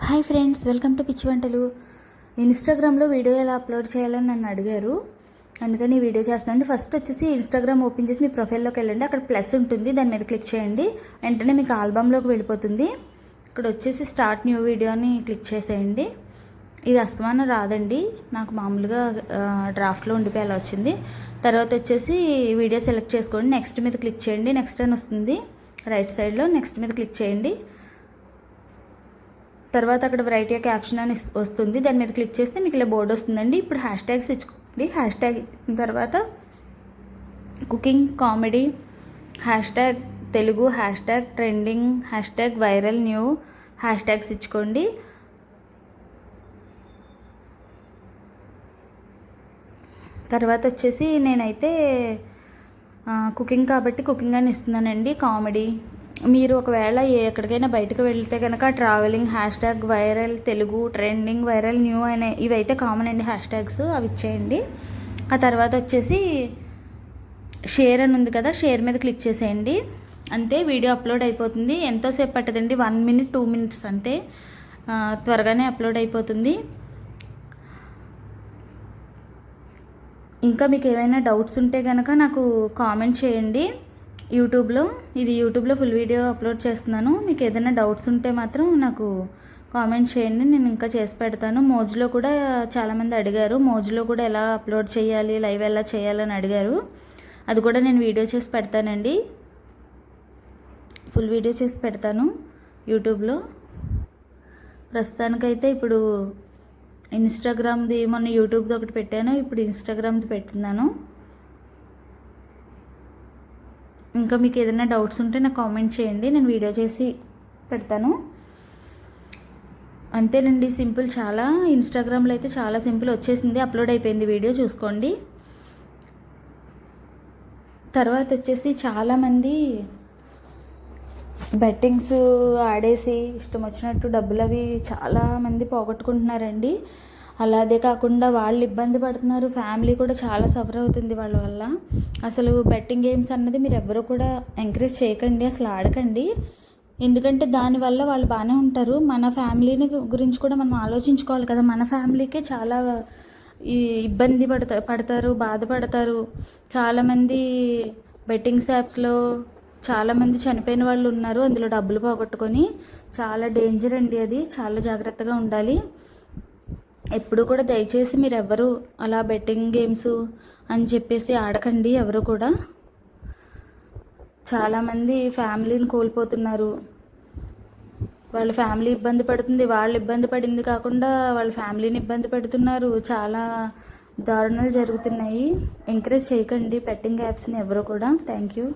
Hi friends, welcome to పిచ్చి వంటలు. ఇన్స్టాగ్రామ్లో వీడియో ఎలా అప్లోడ్ చేయాలని నన్ను అడిగారు, అందుకని ఈ వీడియో చేస్తానండి. ఫస్ట్ వచ్చేసి ఇన్స్టాగ్రామ్ ఓపెన్ చేసి మీ ప్రొఫైల్లోకి వెళ్ళండి. అక్కడ ప్లస్ ఉంటుంది, దాని మీద క్లిక్ చేయండి. వెంటనే మీకు ఆల్బమ్లోకి వెళ్ళిపోతుంది. ఇక్కడ వచ్చేసి స్టార్ట్ న్యూ వీడియో అని క్లిక్ చేసేయండి. ఇది అస్తమానం రాదండి, నాకు మామూలుగా డ్రాఫ్ట్లో ఉండిపోయి అలా వచ్చింది. తర్వాత వచ్చేసి వీడియో సెలెక్ట్ చేసుకోండి, నెక్స్ట్ మీద క్లిక్ చేయండి. నెక్స్ట్ అని వస్తుంది రైట్ సైడ్లో, నెక్స్ట్ మీద క్లిక్ చేయండి. తర్వాత అక్కడ రైట్ యొక్క క్యాప్షన్ అని వస్తుంది, దాని మీద క్లిక్ చేస్తే మీకు ఇలా బోర్డు వస్తుందండి. ఇప్పుడు హ్యాష్ ట్యాగ్స్ ఇచ్చుకోండి. హ్యాష్ ట్యాగ్ తర్వాత cooking comedy, hashtag Telugu, hashtag trending, hashtag viral new hashtags ఇచ్చుకోండి. తర్వాత వచ్చేసి నేనైతే కుకింగ్ కాబట్టి కుకింగ్ అని ఇస్తున్నానండి. కామెడీ, మీరు ఒకవేళ ఎక్కడికైనా బయటకు వెళ్తే కనుక travelling, hash tag viral Telugu, trending, viral new అనే ఇవైతే కామన్ అండి హ్యాష్ ట్యాగ్స్, అవి ఇచ్చేయండి. ఆ తర్వాత వచ్చేసి షేర్ అని ఉంది కదా, షేర్ మీద క్లిక్ చేసేయండి. అంతే, వీడియో అప్లోడ్ అయిపోతుంది. ఎంతోసేపు పట్టదండి, 1 minute 2 minutes అంతే, త్వరగానే అప్లోడ్ అయిపోతుంది. ఇంకా మీకు ఏమైనా డౌట్స్ ఉంటే కనుక నాకు కామెంట్ చేయండి యూట్యూబ్లో. ఇది యూట్యూబ్లో ఫుల్ వీడియో అప్లోడ్ చేస్తున్నాను. మీకు ఏదైనా డౌట్స్ ఉంటే మాత్రం నాకు కామెంట్ చేయండి, నేను ఇంకా చేసి పెడతాను. మోజ్లో కూడా చాలామంది అడిగారు, మోజ్లో కూడా ఎలా అప్లోడ్ చేయాలి, లైవ్ ఎలా చేయాలని అడిగారు. అది కూడా నేను వీడియో చేసి పెడతానండి, ఫుల్ వీడియో చేసి పెడతాను యూట్యూబ్లో. ప్రస్తుతానికైతే ఇప్పుడు ఇన్స్టాగ్రామ్ది మొన్న యూట్యూబ్ది ఒకటి పెట్టాను, ఇప్పుడు ఇన్స్టాగ్రామ్ది పెడుతున్నాను. ఇంకా మీకు ఏదైనా డౌట్స్ ఉంటే నాకు కామెంట్ చేయండి, నేను వీడియో చేసి పెడతాను. అంతేనండి, సింపుల్. చాలా ఇన్స్టాగ్రామ్లో అయితే చాలా సింపుల్ వచ్చేసింది, అప్లోడ్ అయిపోయింది వీడియో, చూసుకోండి. తర్వాత వచ్చేసి చాలామంది బెట్టింగ్స్ ఆడేసి ఇష్టం వచ్చినట్టు డబ్బులు అవి చాలామంది పోగొట్టుకుంటున్నారండి. అలాగే కాకుండా వాళ్ళు ఇబ్బంది పడుతున్నారు, ఫ్యామిలీ కూడా చాలా సఫర్ అవుతుంది వాళ్ళ వల్ల. అసలు బెట్టింగ్ గేమ్స్ అన్నది మీరు ఎవ్వరూ కూడా ఎంకరేజ్ చేయకండి, అసలు ఆడకండి. ఎందుకంటే దానివల్ల వాళ్ళు బాగానే ఉంటారు, మన ఫ్యామిలీని గురించి కూడా మనం ఆలోచించుకోవాలి కదా. మన ఫ్యామిలీకే చాలా ఇబ్బంది పడతారు, బాధపడతారు. చాలామంది బెట్టింగ్స్ యాప్స్లో చాలామంది చనిపోయిన వాళ్ళు ఉన్నారు, అందులో డబ్బులు పోగొట్టుకొని. చాలా డేంజర్ అండి అది, చాలా జాగ్రత్తగా ఉండాలి. ఎప్పుడు కూడా దయచేసి మీరు ఎవరు అలా బెట్టింగ్ గేమ్స్ అని చెప్పేసి ఆడకండి ఎవరు కూడా. చాలామంది ఫ్యామిలీని కోల్పోతున్నారు, వాళ్ళ ఫ్యామిలీ ఇబ్బంది పడుతుంది, వాళ్ళు ఇబ్బంది పడింది కాకుండా వాళ్ళ ఫ్యామిలీని ఇబ్బంది పెడుతున్నారు. చాలా దారుణాలు జరుగుతున్నాయి. ఎంకరేజ్ చేయకండి బెట్టింగ్ యాప్స్ని ఎవరు కూడా. Thank you.